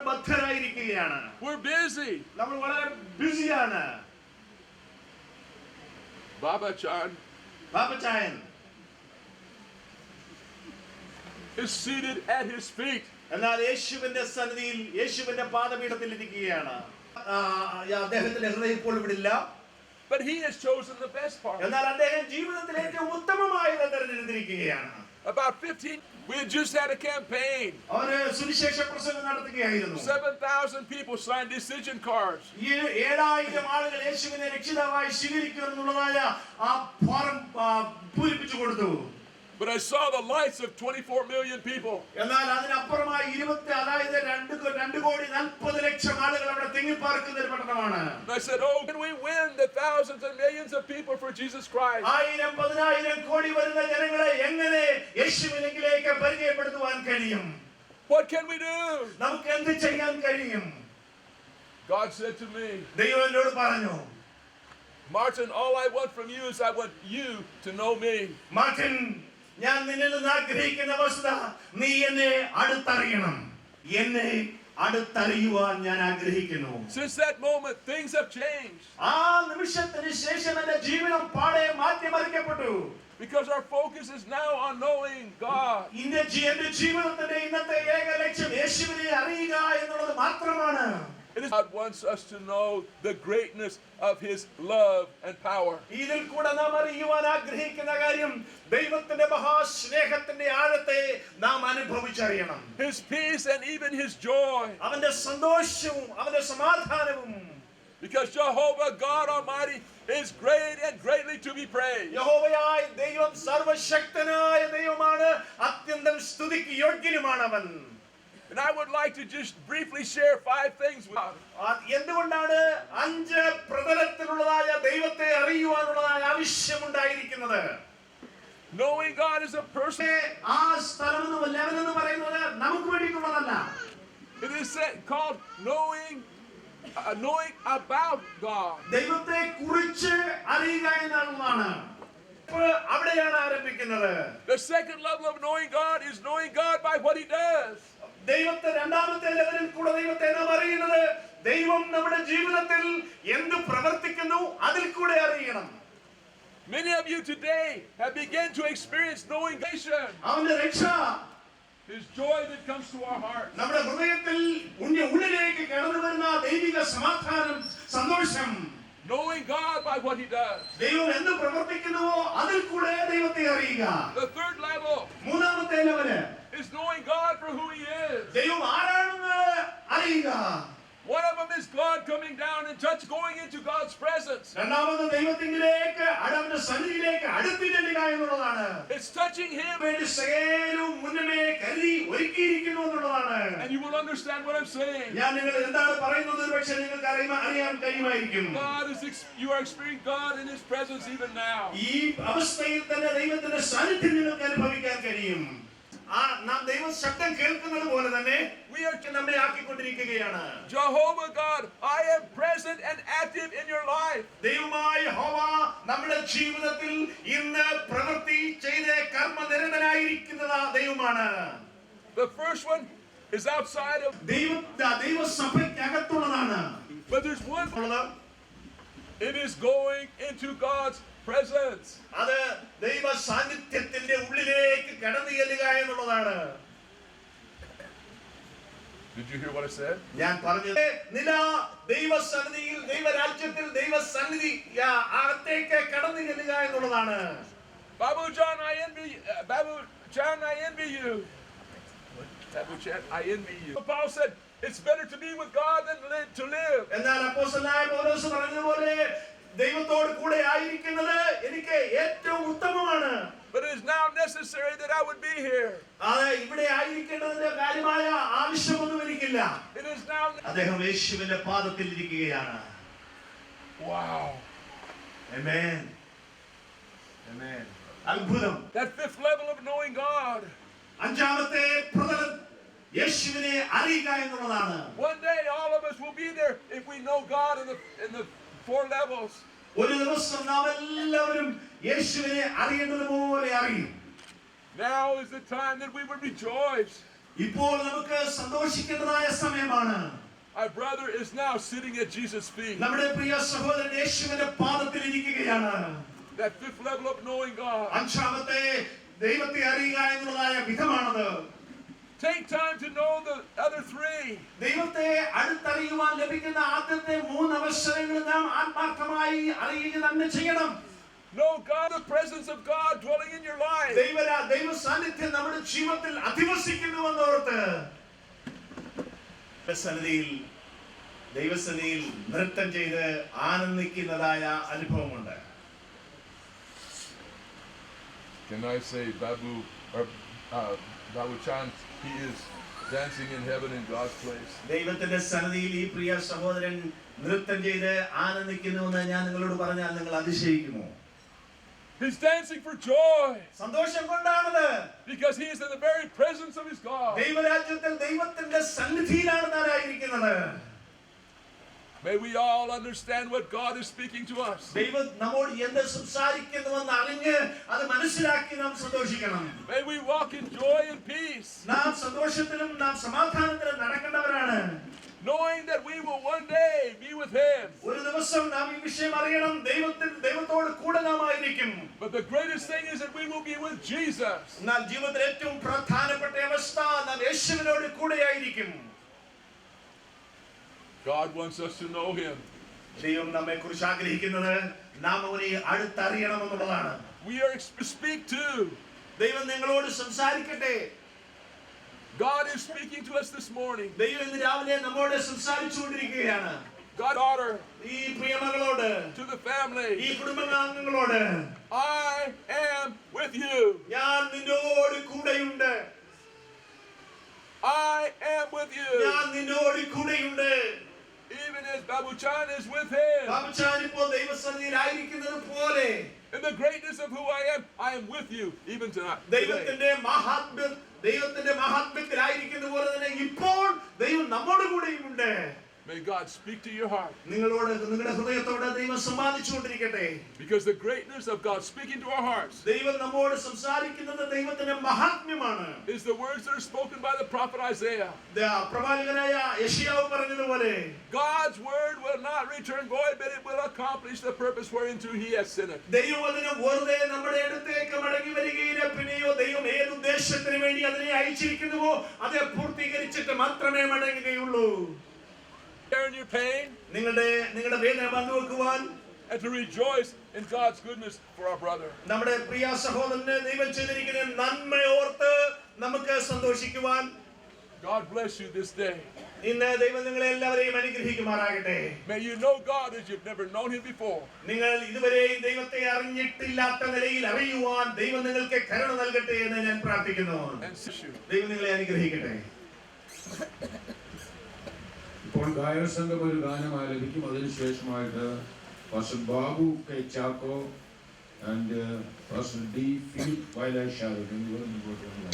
We're busy. നമ്മൾ വളരെ ബിസിയാണ്. Baba Chan പാപ്പച്ചായൻ is seated at his feet. എന്നാൽ യേശുവിന്റെ സന്നിധിയിൽ യേശുവിന്റെ പാദപീഠത്തിൽ ഇരിക്കുകയാണ്. അദ്ദേഹത്തിന്റെ ഹൃദയം ഇപ്പോൾ ഇവിടെ ഇല്ല. But he has chosen the best part. എന്നാൽ അദ്ദേഹം ജീവിതത്തിൽ ഏറ്റവും ഉത്തമമായത് തിരഞ്ഞെടുത്തിരിക്കുകയാണ്. About 15, we had just had a campaign. അവര് സുവിശേഷ പ്രസംഗം നടത്തുകയായിരുന്നു. 7,000 people signed decision cards. 7,000 ആളുകൾ യേശുവിനെ രക്ഷിതാവായി സ്വീകരിക്കുമെന്നുള്ളതായ ആ ഫോറം പൂരിപ്പിച്ചു കൊടുത്തു. But I saw the lights of 24 million people. എന്നാൽ അതിനപ്പുറമായി 2,40,00,000 ആളുകൾ അവിടെ തിങ്ങിപ്പാർക്കുന്ന ഒരു പട്ടണമാണ്. And I said, oh, can we win the thousands and millions of people for Jesus Christ? 1,000-10,000 കോടി വരുന്ന ജനങ്ങളെ എങ്ങനെ യേശുവിലേക്ക് പരിചയപ്പെടുത്തുവാൻ കഴിയും? What can we do? നമുക്ക് എന്ത് ചെയ്യാൻ കഴിയും? God said to me, ദൈവം എന്നോട് പറഞ്ഞു, Martin, all I want from you is I want you to know me. Martin, ഞാൻ നിന്നിൽ നിന്ന് ആഗ്രഹിക്കുന്ന വസ്തുത നീ എന്നെ അടുത്തറിയണം. എന്നെ അടുത്തറിയുവാൻ ഞാൻ ആഗ്രഹിക്കുന്നു. Since that moment, things have changed. ആ നിമിഷത്തിന് ശേഷം എന്റെ ജീവിതം പാടെ മാറ്റിമറിക്കപ്പെട്ടു. Because our focus is now on knowing God. എന്റെ ജീവിതത്തിന്റെ ഇന്നത്തെ ഏക ലക്ഷ്യം യേശുവിനെ അറിയുക എന്നുള്ളത് മാത്രമാണ്. God wants us to know the greatness of His love and power. ഇതിൽ കൂടെ നാം അറിയുവാൻ ആഗ്രഹിക്കുന്ന കാര്യം ദൈവത്തിന്റെ മഹാസ്നേഹത്തിന്റെ ആഴത്തെ നാം അനുഭവിച്ചറിയണം. His peace and even His joy. അവന്റെ സന്തോഷവും അവന്റെ സമാധാനവും. Because Jehovah God Almighty is great and greatly to be praised. യഹോവയായ ദൈവം സർവശക്തനായ ദൈവമാണ്, അത്യന്തം സ്തുതിക്ക് യോഗ്യനുമാണ് അവൻ. And I would like to just briefly share 5 things with you. എന്തുകൊണ്ടാണ് 5 പ്രതലത്തിലുള്ളതായ ദൈവത്തെ അറിയുവാനുള്ളതായ ആവശ്യമുണ്ടായിരിക്കുന്നത്? Knowing God is a person. ആ സ്ഥലം എന്ന് പറയുന്നത് നമുക്ക് വേണ്ടിയിട്ടുള്ളതല്ല. It is called knowing about God. ദൈവത്തെ കുറിച്ച് അറിയുക എന്നുള്ളതാണ്. അവിടെയാണ് ആരംഭിക്കുന്നത്. The second level of knowing God is knowing God by what He does. ദൈവത്തെ രണ്ടാമത്തെ ലെവലിൽ കൂടെ ദൈവത്തെ നാം അറിയുന്നത് ദൈവം നമ്മുടെ ജീവിതത്തിൽ എന്ത് പ്രവർത്തിക്കുന്നു അതിൽ കൂടെ അറിയണം. Many of you today have begun to experience knowing God. അവന്റെ രക്ഷ, His joy that comes to our heart. നമ്മുടെ ഹൃദയത്തിൽ ഉള്ളിലേക്ക് കടന്നു വരുന്ന ദൈവിക സമാധാനം, സന്തോഷം. Knowing God by what He does. ദൈവം എന്ത് പ്രവർത്തിക്കുന്നുവോ അതിൽ കൂടെ ദൈവത്തെ അറിയുക. The third level. മൂന്നാമത്തെ level is knowing God for who He is. ദൈവം ആരാണെന്ന് അറിയുക. One of them is God coming down and going into God's presence. രണ്ടാമത് ദൈവത്തിലേക്ക് അവന്റെ സന്നിധിയിലേക്ക് അടുത്ത് ചെല്ലുക എന്നുള്ളതാണ്. It's touching Him. വേണ്ടി സകലവും മുന്നമേ കരുതി ഒരുക്കിയിരിക്കുന്നു എന്നുള്ളതാണ്. And you will understand what I'm saying. ഞാൻ നിങ്ങൾ എന്താണ് പറയുന്നത് പക്ഷേ നിങ്ങൾക്ക് അറിയാൻ കഴിയുമായിരിക്കും. You are experiencing God in His presence even now. ഈ അവസ്ഥയിൽ തന്നെ ദൈവത്തിന്റെ സാന്നിധ്യം നിങ്ങൾക്ക് അനുഭവിക്കാൻ കഴിയും. നാം ദൈവ ശബ്ദം കേൾക്കുന്നത് പോലെ തന്നെ നമ്മെ ആക്കിക്കൊണ്ടിരിക്കുകയാണ്. Jehovah God, I am present and active in your life. ദൈവമായ യഹോവ നമ്മുടെ ജീവിതത്തിൽ ഇന്ന് പ്രവൃത്തി ചെയ്ത് കർമ്മനിരതനായിരിക്കുന്ന ദൈവമാണ്. The first one is outside of ദൈവസഭയ്ക്കകത്തുള്ളതാണ്. But there's one. It is going into God's presence. അത് ദൈവ സാന്നിധ്യത്തിന്റെ ഉള്ളിലേക്ക് കടന്നു ചെല്ലുക എന്നുള്ളതാണ്. Did you hear what I said? ഞാൻ പറഞ്ഞത് നില ദൈവസന്നിധിയിൽ ദൈവരാജ്യത്തിൽ ദൈവസന്നിധി അകത്തേക്ക് കടന്നു ചെല്ലുക എന്നുള്ളതാണ്. Babu John, I envy you. Babu Chan, I envy you. Paul said, it's better to be with God than to live. എന്നാൽ അപ്പോസ്തലനായ പൗലോസ് പറഞ്ഞതുപോലെ ദൈവത്തോട് കൂടെ ആയിരിക്കുന്നത് എനിക്ക് ഏറ്റവും ഉത്തമമാണ്. But it is now necessary that I would be here. അത് ഇവിടെ ആയിരിക്കേണ്ടതിന്റെ കാര്യമായ ആവശ്യമൊന്നും എനിക്കില്ല. It is now. അദ്ദേഹം യേശുവിന്റെ പാദത്തിൽ ഇരിക്കുകയാണ്. Wow. Amen. Amen. അത്ഭുതം. That fifth level of knowing God. അഞ്ചാമത്തെ പ്രതലം യേശുവിനെ അറിയുക എന്നുള്ളതാണ്. One day all of us will be there if we know God in the 4 levels. ഒരു ദിവസം നാം എല്ലാവരും യേശുവിനെ അറിയേണ്ടതുപോലെ അറിയും. Now is the time that we would rejoice. ഇപ്പോൾ നമുക്ക് സന്തോഷിക്കേണ്ടതായ സമയമാണ്. Our brother is now sitting at Jesus' feet. നമ്മുടെ പ്രിയ സഹോദരൻ യേശുവിന്റെ പാദത്തിൽ ഇരിക്കുകയാണ്. That fifth level of knowing God. അഞ്ചാമത്തെ ദൈവത്തെ അറിയുക എന്നുള്ളതായ വിധമാണത്. Take time to know the other three. ദൈവത്തെ അടുത്തറിയുവാൻ ലഭിക്കുന്ന ആദ്യത്തെ 3 അവസരങ്ങൾ നാം ആത്മാർത്ഥമായി അറിയുക തന്നെ ചെയ്യണം. Know God, the presence of God dwelling in your life. ദൈവ സാന്നിധ്യം നമ്മുടെ ജീവിതത്തിൽ അധിവസിക്കുന്നുവെന്നോർത്ത് ദൈവസന്നിധിയിൽ നൃത്തം ചെയ്ത് ആനന്ദിക്കുന്നതായ അനുഭവമുണ്ട്. Can I say Babu Chand, he is dancing in heaven in God's place. ദൈവത്തിന്റെ സന്നിധിയിൽ ഈ പ്രിയ സഹോദരൻ നൃത്തം ചെയ്ത് ആനന്ദിക്കുന്നുവെന്ന് ഞാൻ നിങ്ങളോട് പറഞ്ഞാൽ നിങ്ങൾ അതിശയിക്കുമോ? He's dancing for joy. സന്തോഷം കൊണ്ടാണത്. Because he is in the very presence of his God. ദൈവരാജ്യത്തിൽ ദൈവത്തിന്റെ സന്നിധിയിലാണ് നാം ആയിരിക്കുന്നത്. May we all understand what God is speaking to us. ദൈവം നമ്മോട് എന്ത് സംസാരിക്കുന്നുവെന്ന് അറിഞ്ഞ് അത് മനസ്സിലാക്കി നാം സന്തോഷിക്കണം. May we walk in joy and peace. നാം സന്തോഷത്തിലും നാം സമാധാനത്തിലും നടക്കേണ്ടവരാണ്. Knowing that we will one day be with him. ഒരു ദിവസം നാം ഈ വിഷയം അറിയണം, ദൈവത്തോട് കൂടെ നാം ആയിരിക്കും. But the greatest thing is that we will be with Jesus. എന്നാൽ ജീവിതത്തിലെ ഏറ്റവും പ്രധാനപ്പെട്ട അവസ്ഥ നാം യേശുവിനോട് കൂടെ ആയിരിക്കും. God wants us to know him. ദൈവം നമ്മെ കുറിച്ച് ആഗ്രഹിക്കുന്നത് നാം അവനെ അടുത്തറിയണമെന്നുള്ളതാണ്. We are to speak to. ദൈവം നിങ്ങളോട് സംസാരിക്കട്ടെ. God is speaking to us this morning. ദൈവം ഇന്ന് രാവിലെ നമ്മോട് സംസാരിച്ചുകൊണ്ടിരിക്കുകയാണ്. God daughter. ഈ പ്രിയമകളോട്, to the family. ഈ കുടുംബാംഗങ്ങളോട്, I am with you. ഞാൻ നിന്നോട് കൂടെയുണ്ട്. I am with you. ഞാൻ നിന്നോട് കൂടെയുണ്ട്. Even as Babu Chand is with him. Babu ചാൻ ഇപ്പോൾ ദൈവസന്നിധിയിൽ ആയിരിക്കുന്നത് പോലെ in the greatness of who I am with you even tonight. ദൈവത്തിന്റെ മഹാത്മ്യത്തിലായിരിക്കുന്ന പോലെ തന്നെ ഇപ്പോൾ ദൈവം നമ്മോട് കൂടെയുമുണ്ട്. May God speak to your heart. നിങ്ങളുടെ ഹൃദയത്തോട് ദൈവം സംവാദിച്ചുകൊണ്ടിരിക്കട്ടെ. Because the greatness of God speaking to our hearts. ദൈവം നമ്മോട് സംസാരിക്കുന്നത് ദൈവത്തിന്റെ മഹാത്മ്യമാണ്. Is the words that are spoken by the prophet Isaiah. പ്രവാചകനായ യെശയ്യാവ് പറഞ്ഞതുപോലെ God's word will not return void, but it will accomplish the purpose whereunto he has sent it. ദൈവവചനം വെറുതെ നമ്മുടെ അടുത്തേക്ക് മടങ്ങി വരികയില്ല. പിന്നെയോ ദൈവം ഏത് ഉദ്ദേശത്തിന് വേണ്ടി അതിനെ അയച്ചിരിക്കുന്നുവോ അത് പൂർത്തീകരിച്ചിട്ട് മാത്രമേ മടങ്ങുകയുള്ളൂ. Sharing your pain. നിങ്ങളുടെ വേദന പങ്കുവെക്കുവാൻ and to rejoice in God's goodness for our brother. നമ്മുടെ പ്രിയ സഹോദരനെ ദൈവം ചെയ്തിരിക്കുന്ന നന്മയോർത്ത് നമുക്ക് സന്തോഷിക്കുവാൻ. God bless you this day. ഇന്ന് ദൈവം നിങ്ങളെ എല്ലാവരെയും അനുഗ്രഹിക്കുമാറാകട്ടെ. May you know God as you've never known him before. നിങ്ങൾ ഇതുവരെയും ദൈവത്തെ അറിഞ്ഞിട്ടില്ലാത്ത നിലയിൽ അറിയുവാൻ ദൈവം നിങ്ങൾക്ക് കരുണ നൽകട്ടെ എന്ന് ഞാൻ പ്രാർത്ഥിക്കുന്നു. ദൈവം നിങ്ങളെ അനുഗ്രഹിക്കട്ടെ. ഇപ്പോൾ ഗായക സംഘം ഒരു ഗാനം ആലപിക്കും. അതിനുശേഷമായിട്ട് pastor Babu K Chacko and pastor D Philip Vayalashala എന്നിവർ മുമ്പോട്ട് വന്നു.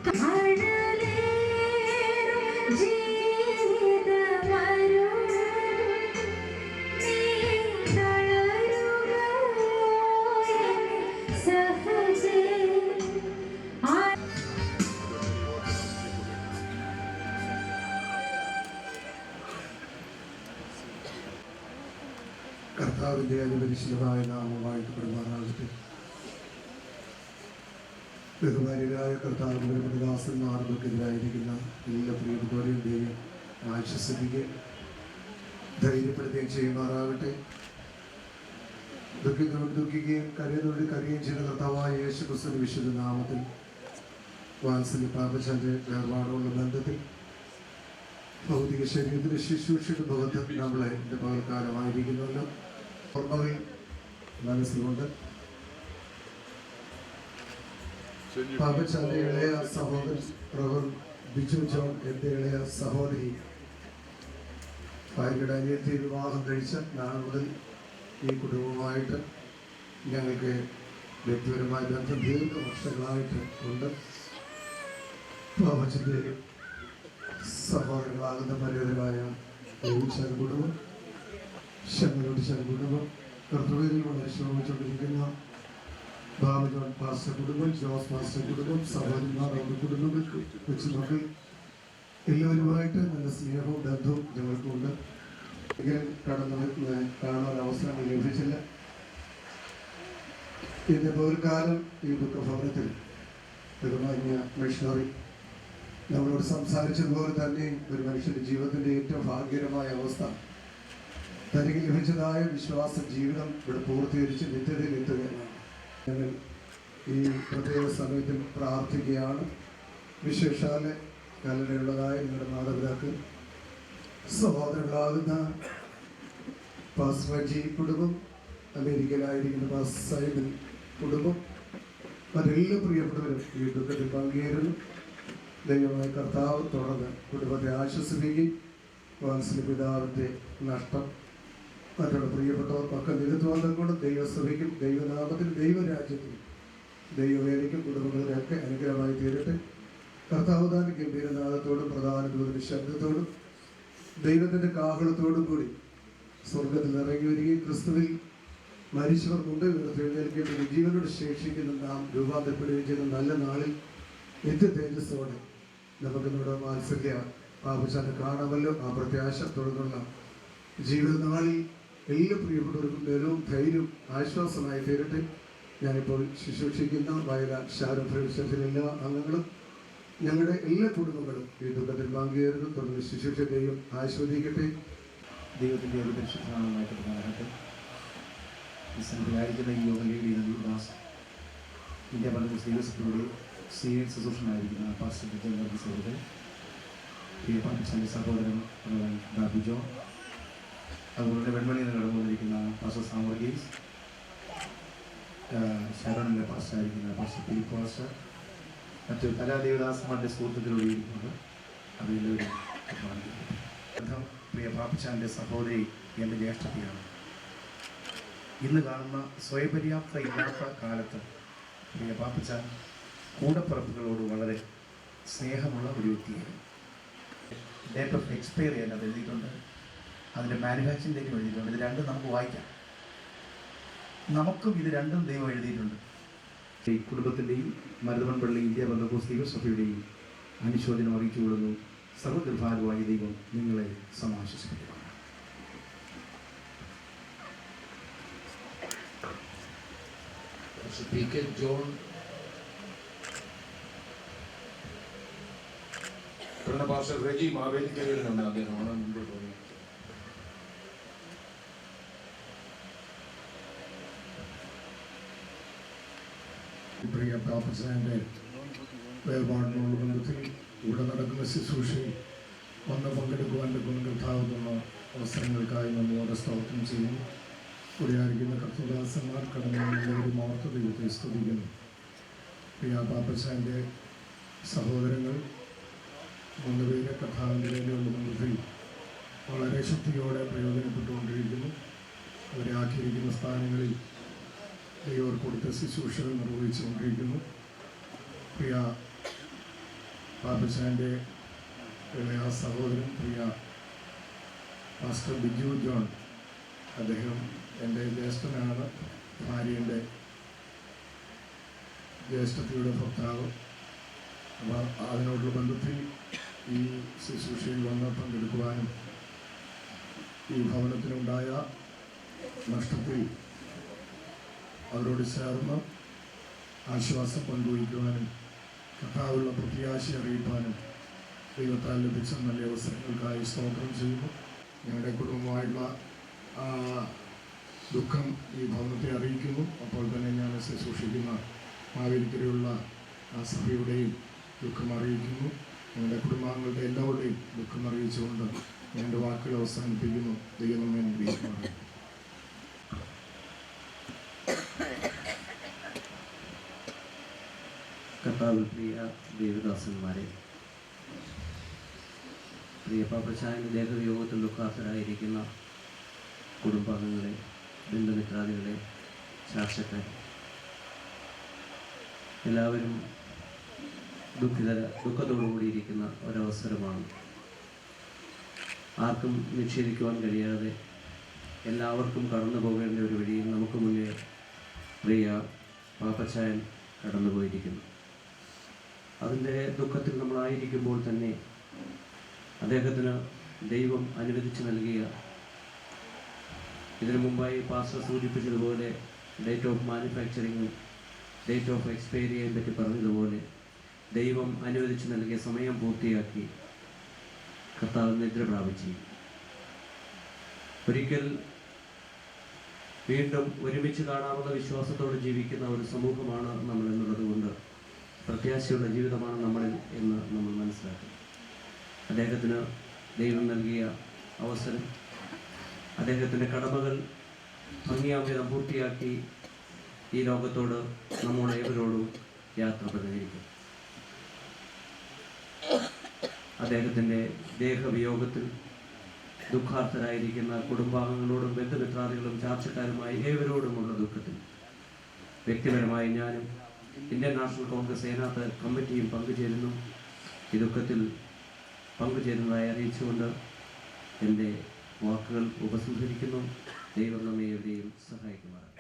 കർത്താവിൻ്റെ അതിപരിശുദ്ധമായ നാമമായിട്ട് പെരുമാറാകട്ടെ. ബഹുമാന്യരായ കർത്താവിൻ്റെ പ്രതിദാസന്മാർക്കെതിരായിരിക്കുന്ന എല്ലാ പ്രിയപ്പെട്ടവരെയും ദൈവം ആശ്വസിപ്പിക്കുകയും ധൈര്യപ്പെടുത്തുകയും ചെയ്യുമാറാകട്ടെ. ദുഃഖിക്കുകയും കരയുന്നവരുടെ കരയുകയും ചെയ്യുന്ന കർത്താവായ യേശു ക്രിസ്തുവിന്റെ വിശുദ്ധ നാമത്തിൽ വാത്സല്യ പാപചാന്റെ വേർപാടുള്ള ബന്ധത്തിൽ ഭൗതിക ശരീരത്തിന്റെ ശുശ്രൂഷയുടെ ഭവത്തിൽ നമ്മളെ എൻ്റെ പകൽക്കാലമായിരിക്കുന്നുണ്ട്. ഓർമ്മകൾ മനസ്സിലുണ്ട്. പാപച്ചാന്റെ ഇളയ സഹോദരൻ റവർ ബിജു ജോൺ എൻ്റെ ഇളയ സഹോദരി ഭാര്യയുടെ അനിയത്തെ വിവാഹം കഴിച്ച നാൾ മുതൽ ഈ കുടുംബവുമായിട്ട് ഞങ്ങൾക്ക് വ്യക്തിപരമായ ബന്ധം ദീർഘവർഷങ്ങളായിട്ട് ഉണ്ട്. പാപച്ചൻ്റെ സഹോദരങ്ങളാകുന്ന പരേതരായ കുടുംബം, ശങ്കരോട് കുടുംബം, കർത്തവ്യത്തിൽ വളരെ ശ്രമിച്ചുകൊണ്ടിരിക്കുന്ന ബാബു ജോൺ പാസ്റ്റർ കുടുംബം, ജോസ് പാസ്റ്റർ കുടുംബം, സഹോദരന്മാർ അവരുടെ കുടുംബങ്ങൾക്ക് കൊച്ചുമക്കൾ എല്ലാവരുമായിട്ട് നല്ല സ്നേഹവും ബന്ധവും ഞങ്ങൾക്കുണ്ട്. കടന്നു കാണാൻ അവസരം ലഭിച്ചില്ല. ഇതിൻ്റെ പകൽക്കാലം ഈ ദുഃഖഭവനത്തിൽ ബഹുമാന്യ മിഷണറി നമ്മളോട് സംസാരിച്ചതുപോലെ തന്നെ ഒരു മനുഷ്യന്റെ ജീവിതത്തിന്റെ ഏറ്റവും ഭാഗ്യകരമായ അവസ്ഥ തനിക്ക് ലഭിച്ചതായ വിശ്വാസ ജീവിതം ഇവിടെ പൂർത്തീകരിച്ച് നിത്യതയിലെത്തുകയാണ്. ഞങ്ങൾ ഈ പ്രത്യേക സമയത്തിൽ പ്രാർത്ഥിക്കുകയാണ്. വിശേഷാല കലനയുള്ളതായ നിങ്ങളുടെ മാതാപിതാക്കൾ, സഹോദരങ്ങളാകുന്ന പാസ്വാജി കുടുംബം, അമേരിക്കയിലായിരിക്കുന്ന പാസ് സൈബിൻ കുടുംബം, മറ്റെല്ലാ പ്രിയപ്പെട്ടവരും ഈ ദുഃഖത്തിൽ പങ്കുചേരുന്നു. ദൈവമായ കർത്താവ് തുടർന്ന് കുടുംബത്തെ ആശ്വസിപ്പിക്കുകയും വാത്സല്യ പിതാവിൻ്റെ നഷ്ടം മറ്റുള്ള പ്രിയപ്പെട്ടവർക്കൊക്കെ നിരുദ്വാദം കൊണ്ട് ദൈവസഭയ്ക്കും ദൈവനാമത്തിനും ദൈവരാജ്യത്തിനും ദൈവവേദിക്കും കുടുംബങ്ങളിലൊക്കെ അനുഗ്രഹമായി തീരട്ടെ. കർത്താവ് താൻ ഗംഭീരനാഥത്തോടും പ്രധാന ദൂതന്റെ ശബ്ദത്തോടും ദൈവത്തിൻ്റെ കാഹളത്തോടും കൂടി സ്വർഗത്തിൽ ഇറങ്ങി വരികയും ക്രിസ്തുവിൽ മരിച്ചവർ മുമ്പേ ഉയർത്തെഴുന്നേൽക്കുകയും ജീവനോട് ശേഷിക്കുന്ന നാം രൂപാന്തരപ്പെടുകയും ചെയ്യുന്ന നല്ല നാളിൽ നിത്യ തേജസ്സോടെ നമുക്ക് നമ്മുടെ വാത്സല്യ പാപച്ചാനെ കാണാമല്ലോ. ആ പ്രത്യാശ തുടർന്നുള്ള ജീവിതനാളിൽ എല്ലാ പ്രിയപ്പെട്ടവർക്കും ബലവും ധൈര്യവും ആശ്വാസമായി തീരട്ടെ. ഞാനിപ്പോൾ ശുശ്രൂഷിക്കുന്ന വയല ഷാരൂഖ് ഫെഡറേഷനിലെ എല്ലാ അംഗങ്ങളും ഞങ്ങളുടെ എല്ലാ കുടുംബങ്ങളും ഈ ദുഃഖത്തിൽ പങ്കുചേരുന്നു. തുടർന്ന് ശുശ്രൂഷ ദൈവം ആസ്വദിക്കട്ടെ. ദൈവത്തിൻ്റെ ഒരു പരിശുദ്ധനാമമായിട്ട് പ്രധാനപ്പെട്ട ഈ സംഘടനയായിരിക്കുന്ന ഈ യോഗം ലീഡ് ചെയ്യുന്ന ദാസ് ഇന്ത്യ പല ദൈവസഭയുടെ സീനിയർ ശുശ്രൂഷനായിരിക്കുന്ന പാസ്റ്റർ ജനറൽ സഹോദരൻ പാകിസ്ഥാൻ്റെ സഹോദരൻ ബാബു ജോ, അതുപോലെ വെൺമണിയിൽ നിന്ന് കടന്നു വന്നിരിക്കുന്ന pastor Sam Varghese, ഷാരോണിലെ പാസ്റ്ററായിരിക്കുന്ന pastor P pastor, മറ്റു പല ദേവദാസന്മാരുടെ സുഹൃത്തുക്കളോട് ഇരിക്കുന്നത് അവരെല്ലാവരും ബന്ധം പ്രിയ പാപ്പച്ചാൻ്റെ സഹോദരി എൻ്റെ ജ്യേഷ്ഠതയാണ്. ഇന്ന് കാണുന്ന സ്വയപര്യാപ്ത ഇല്ലാത്ത കാലത്ത് പ്രിയ പാപ്പച്ചാൻ കൂടപ്പിറപ്പുകളോട് വളരെ സ്നേഹമുള്ള ഒരു വ്യക്തിയായിരുന്നു. ഡേറ്റ് ഓഫ് എക്സ്പയർ ചെയ്യാൻ അത് എഴുതിയിട്ടുണ്ട്, അതിൻ്റെ മാനുഫാക്ചറിംഗ് ഡേറ്റും എഴുതിയിട്ടുണ്ട്. ഇത് രണ്ടും നമുക്ക് വായിക്കാം. നമുക്കും ഇത് രണ്ടും ദൈവം എഴുതിയിട്ടുണ്ട്. ഈ കുടുംബത്തിൻ്റെയും മരുതമൺപള്ളി ഇന്ത്യ ബന്ധക്കോസ് ദൈവസഭയുടെയും അനുശോചനം അറിയിച്ചു കൊടുക്കുന്നു. സർവ്വകൃപാലുവായ ദൈവം നിങ്ങളെ സമാശ്വസിപ്പിക്കുന്നു. സ്പീക്കർ ജോൺ പാസ്റ്റർ റെജി മാവേലിക്കരയിലുണ്ട്. അദ്ദേഹമാണ് മുമ്പോട്ട് പോകുന്നത്. പ്രിയ പാപ്പച്ചാൻ്റെ വേർപാടിനുള്ള ബന്ധത്തിൽ ഇവിടെ നടക്കുന്ന ശുശ്രൂഷയിൽ വന്ന് പങ്കെടുക്കുവാൻ കർത്താവുന്ന അവസരങ്ങൾക്കായി നമ്മോട് സ്തോത്രം ചെയ്യുന്നു. കൂടിയായിരിക്കുന്ന കർത്തദാസന്മാർ കടന്നുള്ളവരും ഓർത്ത് ദൈവത്തെ സ്തുതിക്കുന്നു. പ്രിയ പാപ്പച്ചാൻ്റെ സഹോദരങ്ങൾ 3 പേരെ കർത്താവിൻ്റെ വേണ്ടിയുള്ള ബന്ധത്തിൽ വളരെ ശക്തിയോടെ പ്രയോജനപ്പെട്ടുകൊണ്ടിരിക്കുന്നു. അവരെ ആക്കിയിരിക്കുന്ന സ്ഥാനങ്ങളിൽ ദൈവർ കൊടുത്ത ശുശ്രൂഷകൾ നിർവഹിച്ചുകൊണ്ടിരിക്കുന്നു. പ്രിയ പാപ്പച്ചാൻ്റെ ഇളയ സഹോദരൻ പ്രിയ പാസ്റ്റർ ബിജു ജോൺ, അദ്ദേഹം എൻ്റെ ജ്യേഷ്ഠനാണ്, ഭാര്യയുടെ ജ്യേഷ്ഠത്തിയുടെ ഭർത്താവ്. അപ്പോൾ അതിനോടുള്ള ബന്ധത്തിൽ ഈ ശുശ്രൂഷയിൽ വന്ന് പങ്കെടുക്കുവാനും ഈ ഭവനത്തിനുണ്ടായ നഷ്ടത്തിൽ അവരോട് ചേർന്ന് ആശ്വാസം പങ്കുവയ്ക്കുവാനും കർത്താവുള്ള പ്രത്യാശ അറിയിക്കാനും ദൈവത്താൽ ലഭിച്ച നല്ല അവസരങ്ങൾക്കായി സ്തോത്രം ചെയ്യുന്നു. ഞങ്ങളുടെ കുടുംബമായിട്ടുള്ള ദുഃഖം ഈ ഭവനത്തെ അറിയിക്കുന്നു. അപ്പോൾ തന്നെ ഞാൻ ശുശ്രൂഷിക്കുന്ന മാവേലിക്കരയുള്ള സഭയുടെയും ദുഃഖം അറിയിക്കുന്നു. ഞങ്ങളുടെ കുടുംബാംഗങ്ങളുടെ എല്ലാവരുടെയും ദുഃഖം അറിയിച്ചുകൊണ്ട് ഞാൻ എൻ്റെ വാക്കുകൾ അവസാനിപ്പിക്കുന്നു. ദൈവം നമ്മെ അനുഗ്രഹിക്കുമാറാകട്ടെ. കർത്താവിൽ പ്രിയ ദേവദാസന്മാരെ, പ്രിയ പാപ്പച്ചായൻ്റെ ദേഹവിയോഗത്തിൽ ദുഃഖാർത്ഥരായിരിക്കുന്ന കുടുംബാംഗങ്ങളെ, ബന്ധുമിത്രാദികളെ, ശാസ്ത്രക്കാർ എല്ലാവരും ദുഃഖത്തോടുകൂടിയിരിക്കുന്ന ഒരവസരമാണ്. ആർക്കും നിഷേധിക്കുവാൻ കഴിയാതെ എല്ലാവർക്കും കടന്നു പോകേണ്ട ഒരു വഴിയിൽ നമുക്ക് മുന്നേ പ്രിയ പാപ്പച്ചായൻ കടന്നുപോയിരിക്കുന്നു. അതിൻ്റെ ദുഃഖത്തിൽ നമ്മളായിരിക്കുമ്പോൾ തന്നെ അദ്ദേഹത്തിന് ദൈവം അനുവദിച്ച് നൽകിയ, ഇതിനു മുമ്പായി പാസ്റ്റർ സൂചിപ്പിച്ചതുപോലെ ഡേറ്റ് ഓഫ് മാനുഫാക്ചറിങ്ങും ഡേറ്റ് ഓഫ് എക്സ്പയറിയെയും പറ്റി പറഞ്ഞതുപോലെ ദൈവം അനുവദിച്ച് നൽകിയ സമയം പൂർത്തിയാക്കി കർത്താവ് നിദ്ര പ്രാപിച്ചു. ഒരിക്കൽ വീണ്ടും ഒരുമിച്ച് കാണാവുന്ന വിശ്വാസത്തോടെ ജീവിക്കുന്ന ഒരു സമൂഹമാണ് നമ്മൾ എന്നുള്ളത് കൊണ്ട് പ്രത്യാശയുള്ള ജീവിതമാണ് നമ്മളിൽ എന്ന് നമ്മൾ മനസ്സിലാക്കും. അദ്ദേഹത്തിന് ദൈവം നൽകിയ അവസരം, അദ്ദേഹത്തിൻ്റെ കടമകൾ ഭംഗിയാവിധം പൂർത്തിയാക്കി ഈ ലോകത്തോട് നമ്മളേവരോടും യാത്ര പ്രതികരിക്കും. അദ്ദേഹത്തിൻ്റെ ദേഹവിയോഗത്തിൽ ദുഃഖാർത്ഥരായിരിക്കുന്ന കുടുംബാംഗങ്ങളോടും ബന്ധുമിത്രാദികളും ചാർച്ചക്കാരുമായി ഏവരോടുമുള്ള ദുഃഖത്തിൽ വ്യക്തിപരമായി ഞാനും ഇന്ത്യൻ നാഷണൽ കോൺഗ്രസ് സേനാത്ത് കമ്മിറ്റിയും പങ്കുചേരുന്നു. ഈ ദുഃഖത്തിൽ പങ്കുചേരുന്നതായി അറിയിച്ചുകൊണ്ട് എൻ്റെ വാക്കുകൾ ഉപസംഹരിക്കുന്നു. ദൈവം നമ്മെ എവരെയും സഹായിക്കുമാറാകട്ടെ.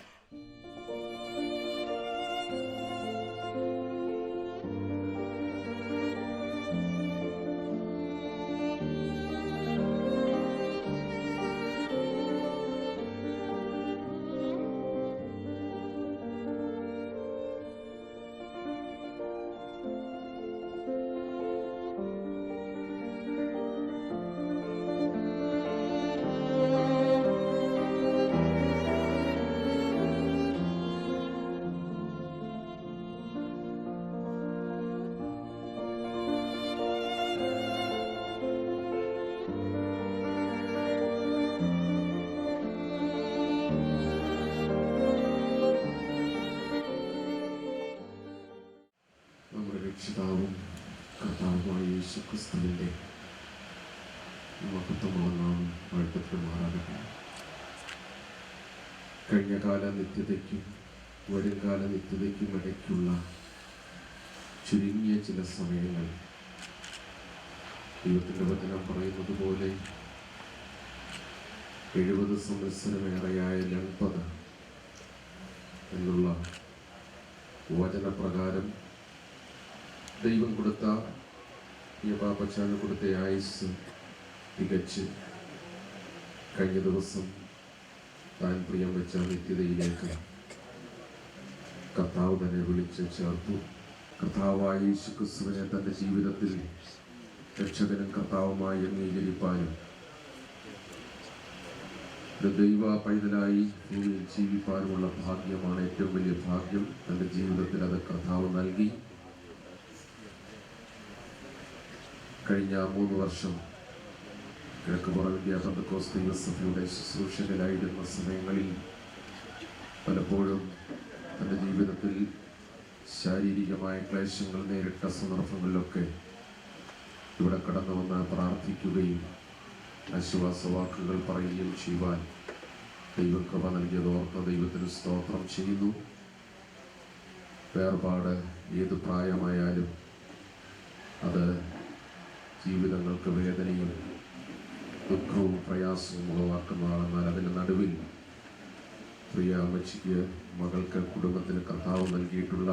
രക്ഷിതാവും കർത്താവുമായ യേശുക്രിസ്തുവിൻ്റെ മഹത്വമുള്ള നാമം വാഴ്ത്തപ്പെടുമാറാകട്ടെ. കഴിഞ്ഞ കാല നിത്യതയ്ക്കും വരുംകാല നിത്യതയ്ക്കും ഇടയ്ക്കുള്ള ചുരുങ്ങിയ ചില സമയങ്ങൾ ദൈവത്തിൻ്റെ വചനം പറയുന്നത് പോലെ 70 സംവത്സരമേറെയായ ലംപത എന്നുള്ള വചനപ്രകാരം ദൈവം കൊടുത്ത ഈ പാപ്പച്ചാന് കൊടുത്ത ആയുസ് തികച്ച് കഴിഞ്ഞ ദിവസം താൻ പ്രിയം വെച്ച നിത്യതയിലേക്ക് കർത്താവ് തന്നെ വിളിച്ച് ചേർത്തു. കർത്താവായ യേശുക്രിസ്തുവിനെ തൻ്റെ ജീവിതത്തിൽ രക്ഷകനും കർത്താവുമായി അംഗീകരിപ്പാനും ഒരു ദൈവ പൈതലായി ഭൂമിയിൽ ജീവിപ്പാനുമുള്ള ഭാഗ്യമാണ് ഏറ്റവും വലിയ ഭാഗ്യം. തൻ്റെ ജീവിതത്തിൽ അത് കർത്താവ് നൽകി. കഴിഞ്ഞ 3 വർഷം കിഴക്കുപുറം ഇന്ത്യ പെന്തക്കോസ്ത് ദൈവസഭയുടെ ശുശ്രൂഷകരായിരുന്ന സമയങ്ങളിൽ പലപ്പോഴും തൻ്റെ ജീവിതത്തിൽ ശാരീരികമായ ക്ലേശങ്ങൾ നേരിട്ട സന്ദർഭങ്ങളിലൊക്കെ ഇവിടെ കടന്നു വന്ന് പ്രാർത്ഥിക്കുകയും ആശ്വാസവാക്കുകൾ പറയുകയും ചെയ്യുവാൻ ദൈവകൃപ നൽകിയതോർത്ത് ദൈവത്തിന് സ്തോത്രം ചെയ്യുന്നു. വേർപാട് ഏത് പ്രായമായാലും അത് ജീവിതങ്ങൾക്ക് വേദനയും ദുഃഖവും പ്രയാസവും ഉളവാക്കുന്നതാണെന്നാൽ അതിൻ്റെ നടുവിൽ പ്രിയ അമ്മച്ചിക്ക്, മകൾക്ക്, കുടുംബത്തിന് കർത്താവ് നൽകിയിട്ടുള്ള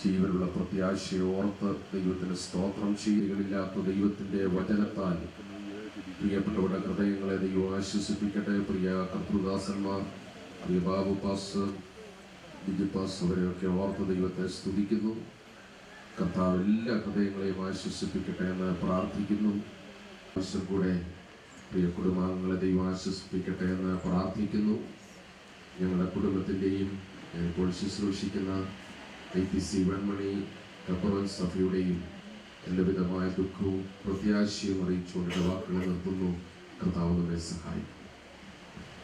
ജീവനുള്ള പ്രത്യാശയെ ഓർത്ത് ദൈവത്തിന് സ്തോത്രം ചെയ്യുകയില്ലാത്ത ദൈവത്തിൻ്റെ വചനത്താൽ പ്രിയപ്പെട്ടവരുടെ ഹൃദയങ്ങളെ ദൈവം ആശ്വസിപ്പിക്കട്ടെ. പ്രിയ കർത്തൃദാസന്മാർ, പ്രിയ ബാബു പാസ്, ബിജു പാസ്, അവരെയൊക്കെ ഓർത്ത് ദൈവത്തെ സ്തുതിക്കുന്നു. കർത്താവ് എല്ലാ ഹൃദയങ്ങളെയും ആശ്വസിപ്പിക്കട്ടെ എന്ന് പ്രാർത്ഥിക്കുന്നു. കൂടെ പ്രിയ കുടുംബാംഗങ്ങളെ ദൈവം ആശ്വസിപ്പിക്കട്ടെ എന്ന് പ്രാർത്ഥിക്കുന്നു. ഞങ്ങളുടെ കുടുംബത്തിൻ്റെയും ഇപ്പോൾ ശുശ്രൂഷിക്കുന്ന APC വെൺമണി കപ്പറൽ സഭയുടെയും എല്ലാവിധമായ ദുഃഖവും പ്രത്യാശയും അറിയിച്ചുകൊണ്ട് വാക്കുകൾ നിർത്തുന്നു. കർത്താവ് നമ്മെ സഹായിക്കും.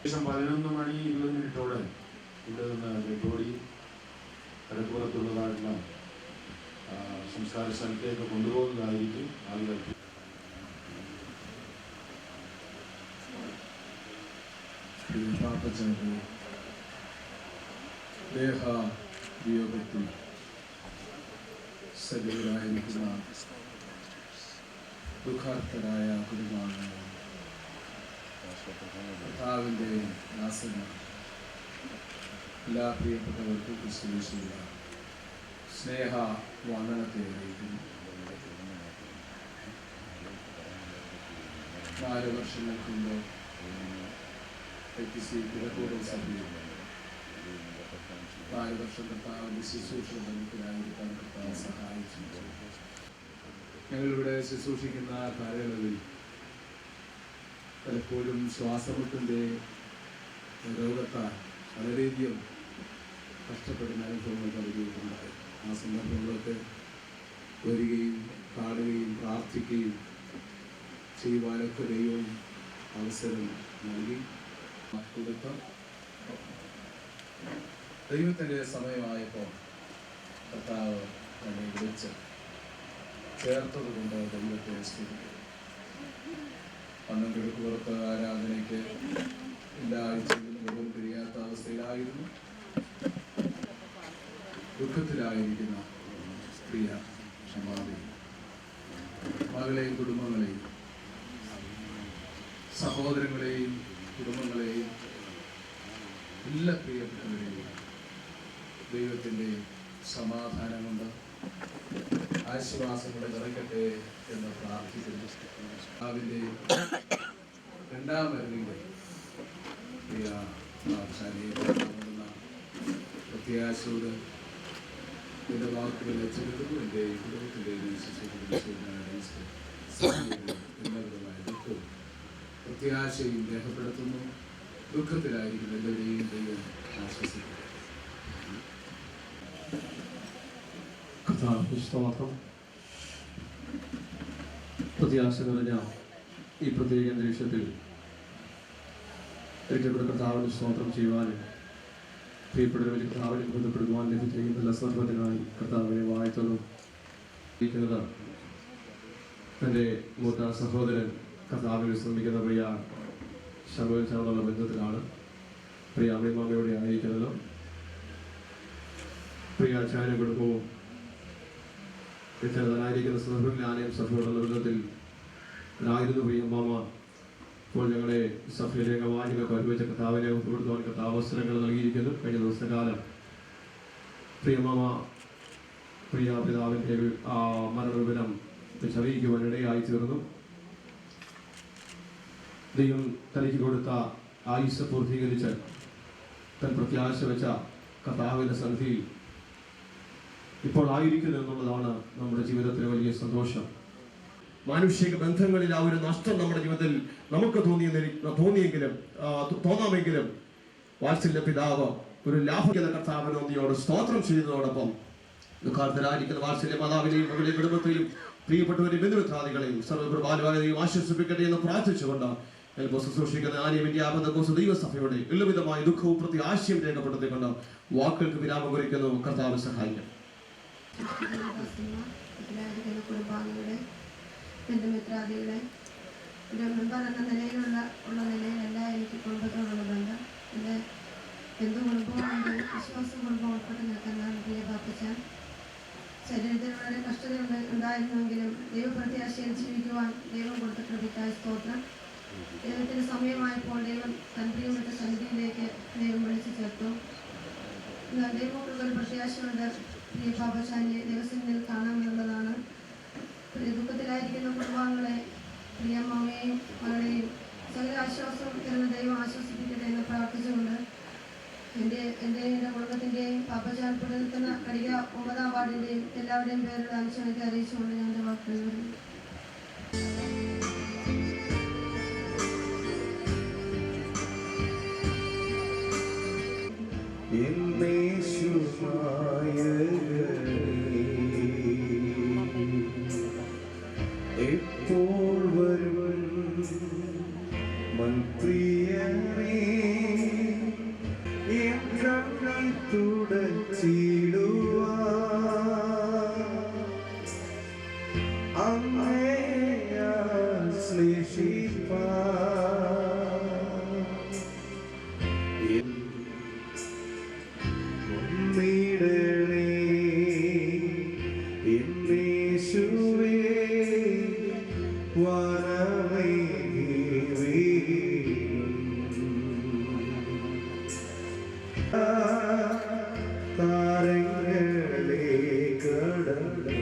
11:20 ഇവിടെ നിന്ന് ബോഡി കടപ്പുറത്തുള്ളതായിട്ടുള്ള സംസ്കാര സ്ഥലത്തേക്ക് കൊണ്ടുപോകുന്നതായിരിക്കും. ആളുകൾക്ക് വിയോഗത്തിൽ സജീവരായിരിക്കുന്ന ദുഃഖാർത്തരായ കുടുംബാംഗങ്ങൾ, കർത്താവിൻ്റെ ദാസന്മാർ, എല്ലാ പ്രിയപ്പെട്ടവർക്കും ക്രിസ്തുയേശുവിലുള്ള സ്നേഹ വന്ദനത്തെ അറിയിക്കുന്നു. 4 വർഷങ്ങൾക്ക് മുമ്പ് APC കിഴക്കൂടൽ സഭയിൽ 4 വർഷം കർത്താവിൻ്റെ ശുശ്രൂഷ ബന്ധത്തിലായിരിക്കാൻ കർത്താവ് സഹായിച്ചു. ഞങ്ങളിവിടെ ശുശ്രൂഷിക്കുന്ന കാലയളവിൽ പലപ്പോഴും ശ്വാസമുട്ടിൻ്റെ രോഗത്താൽ വളരെയധികം കഷ്ടപ്പെടുന്ന അനുഭവങ്ങൾ നൽകിയിട്ടുണ്ടായി. ആ സന്ദർഭങ്ങളൊക്കെ വരികയും കാണുകയും പ്രാർത്ഥിക്കുകയും ചെയ്യുവാനൊക്കെ ദൈവം അവസരം നൽകി കൊടുത്ത ദൈവത്തിൻ്റെ സമയമായപ്പോൾ കർത്താവ് തന്നെ വിളിച്ച് ചേർത്തത് കൊണ്ട് ദൈവത്തെ സ്തുതിക്കുന്നു. അന്നും കിഴക്കുപുറത്ത് ആരാധനയ്ക്ക് എല്ലാ ആഴ്ചയിലും മുഴുവൻ കഴിയാത്ത അവസ്ഥയിലായിരുന്നു. ദുഃഖത്തിലായിരിക്കുന്ന പ്രിയ ക്ഷമാതി മകളെയും കുടുംബങ്ങളെയും സഹോദരങ്ങളെയും കുടുംബങ്ങളെയും എല്ലാ പ്രിയപ്പെട്ടവരെയും ദൈവത്തിൻ്റെ സമാധാനം കൊണ്ട് ആശ്വാസം കൊണ്ട് നിറയ്ക്കട്ടെ എന്ന് പ്രാർത്ഥിക്കുന്നു. അതിൻ്റെ 2ാം വരവിൻ്റെ പ്രിയ പ്രത്യാശയോട് എൻ്റെ വാക്കുകൾ ചെലുത്തുന്നു. എൻ്റെ കുടുംബത്തിൻ്റെയും എല്ലാവിധമായ ദുഃഖവും പ്രത്യാശയും രേഖപ്പെടുത്തുന്നു. ദുഃഖത്തിലായിരിക്കുന്ന എല്ലാവരെയും ദൈവം ആശ്വസിക്കുന്നു. സ്തോത്രം. പ്രത്യാശ നിറഞ്ഞ ഈ പ്രത്യേക അന്തരീക്ഷത്തിൽ ഒരിക്കൽ കർത്താവിന് സ്തോത്രം ചെയ്യുവാനും പ്രിയപ്പെട്ടവരെ കർത്താവിനെ ബന്ധപ്പെടുവാൻ ലഭിക്കുന്ന നല്ല സന്ദർഭത്തിനായി കർത്താവിനെ വാഴ്ത്തുന്നു. ഇരിക്കുന്നത് തൻ്റെ മൂത്ത സഹോദരൻ കർത്താവിൽ ശ്രമിക്കുന്ന പ്രിയ ശമുവേൽ ചാനുള്ള ബന്ധത്തിലാണ്. പ്രിയ അമ്മയോടെ ആയിരിക്കുന്നത്. പ്രിയ ആചാര്യ കുടുംബവും ചെറുതായിരിക്കുന്ന സന്ദർഭങ്ങളിൽ ആനയും സഭയോടുള്ള ബന്ധത്തിൽ ആയിരുന്നു പ്രിയ അമ്മാമ. ഇപ്പോൾ ഞങ്ങളെ സഭയിലേക്ക് വാചകമൊക്കെ ഒരുമിച്ച് കർത്താവിനെ ഉൾപ്പെടുത്തുവാൻ കർത്താവ് അവസരങ്ങൾ നൽകിയിരിക്കുന്നു. കഴിഞ്ഞ ദിവസകാലം പ്രിയമാമ പ്രിയ പിതാവിൻ്റെ മരണവിവരം അറിയിക്കുവാൻ ഇടയായി തീർന്നു. ദൈവം തനിക്ക് കൊടുത്ത ആയുസ് പൂർത്തീകരിച്ച് തൻ പ്രത്യാശ വെച്ച കർത്താവിൻ്റെ സന്നിധിയിൽ ഇപ്പോൾ ആയിരിക്കുന്നു എന്നുള്ളതാണ് നമ്മുടെ ജീവിതത്തിലെ വലിയ സന്തോഷം. മാനുഷിക ബന്ധങ്ങളിൽ ആ ഒരു നഷ്ടം നമ്മുടെ ജീവിതത്തിൽ നമുക്ക് തോന്നാമെങ്കിലും വാത്സല്യ പിതാവ് ഒരു ലാഭിക്കുന്ന കർത്താവിന് നന്ദിയോട് സ്തോത്രം ചെയ്യുന്നതോടൊപ്പം ദുഃഖാർത്തരായിരിക്കുന്ന വാത്സല്യ മാതാവിനെയും മകളുടെയും കുടുംബത്തെയും പ്രിയപ്പെട്ടവരെയും ബന്ധുമിത്രാദികളെയും സർവ്വപ്രഭാലുവാനെയും ആശ്വസിപ്പിക്കട്ടെ എന്ന് പ്രാർത്ഥിച്ചുകൊണ്ട് ശുശ്രൂഷിക്കുന്ന ദൈവസഭയുടെ എല്ലാവിധമായ ദുഃഖവും പ്രത്യാശയും രേഖപ്പെടുത്തിക്കൊണ്ട് വാക്കുകൾക്ക് വിരാമം കുറിക്കുന്നു. കർത്താവ് സഹായിക്കും. കുടുംബാംഗങ്ങളെ ബന്ധുമിത്രാദികളെ ഒരു മെമ്പർ എന്ന നിലയിലല്ല എനിക്ക് കുടുംബത്തോടുള്ള ബന്ധം. എൻ്റെ ബന്ധു കുടുംബവും എൻ്റെ വിശ്വാസ കുടുംബം ഉൾപ്പെട്ട് നിൽക്കുന്ന പ്രിയ പാപ്പച്ചാൻ ശരീരത്തിൽ വളരെ കഷ്ടത ഉണ്ടായിരുന്നെങ്കിലും ദൈവപ്രത്യാശയിൽ ജീവിക്കുവാൻ ദൈവം കൊടുത്ത കൃപയ്ക്കായി സ്തോത്രം. ദൈവത്തിന് സമയമായപ്പോൾ ദൈവം തൻ പ്രിയപ്പെട്ട സന്നിധിയിലേക്ക് ദൈവം വിളിച്ചു ചേർത്തു. ദൈവങ്ങൾക്ക് ഒരു പ്രത്യാശയുണ്ട്. പ്രിയ പാപ്പച്ചാനെ ദിവസങ്ങളിൽ കാണാമെന്നുള്ളതാണ്. ദുഃഖത്തിലായിരിക്കുന്ന കുടുംബാംഗങ്ങളെ, പ്രിയമ്മയെയും മകളെയും സകല ആശ്വാസവും തരുന്ന ദൈവം ആശ്വസിപ്പിക്കട്ടെ എന്ന് പ്രാർത്ഥിച്ചുകൊണ്ട് എൻ്റെയും കുടുംബത്തിൻ്റെയും പാപ്പച്ചാൻ പുലർത്തുന്ന കടിക 9ാം വാർഡിൻ്റെയും എല്ലാവരുടെയും പേരുടെ അനുശോചനത്തെ അറിയിച്ചുകൊണ്ട് ഞാൻ എൻ്റെ വാക്കുകൾ വരുന്നു. എപ്പോൾ വരും മന്ത്രിയേ തുടച്ചിടുവാ അങ്ങയെ ശ്ലേഷിപ്പാ ഒന്നിടണേ എന്നേശുവേ താരങ്ങളെ കടല്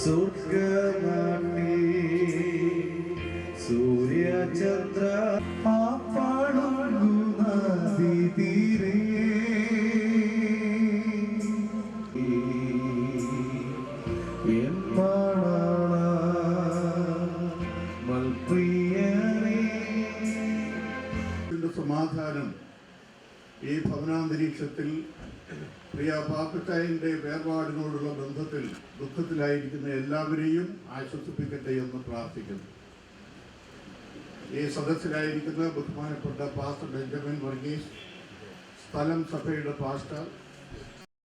സ്വർഗനാട്ടിൽ സൂര്യചന്ദ്ര പാപ്പാടുന്ന തീരെ സമാധാനം ഈ ഭവനാന്തരീക്ഷത്തിൽ പ്രിയ പാപ്പച്ചായൻ്റെ വേർപാടിനോടുള്ള ബന്ധത്തിൽ ദുഃഖത്തിലായിരിക്കുന്ന എല്ലാവരെയും ആശ്വസിപ്പിക്കട്ടെ എന്ന് പ്രാർത്ഥിക്കുന്നു. ഈ സദസ്സിലായിരിക്കുന്ന ബഹുമാനപ്പെട്ട പാസ്റ്റർ ബെഞ്ചമിൻ വർഗീസ്, സ്ഥലം സഭയുടെ പാസ്റ്റർ,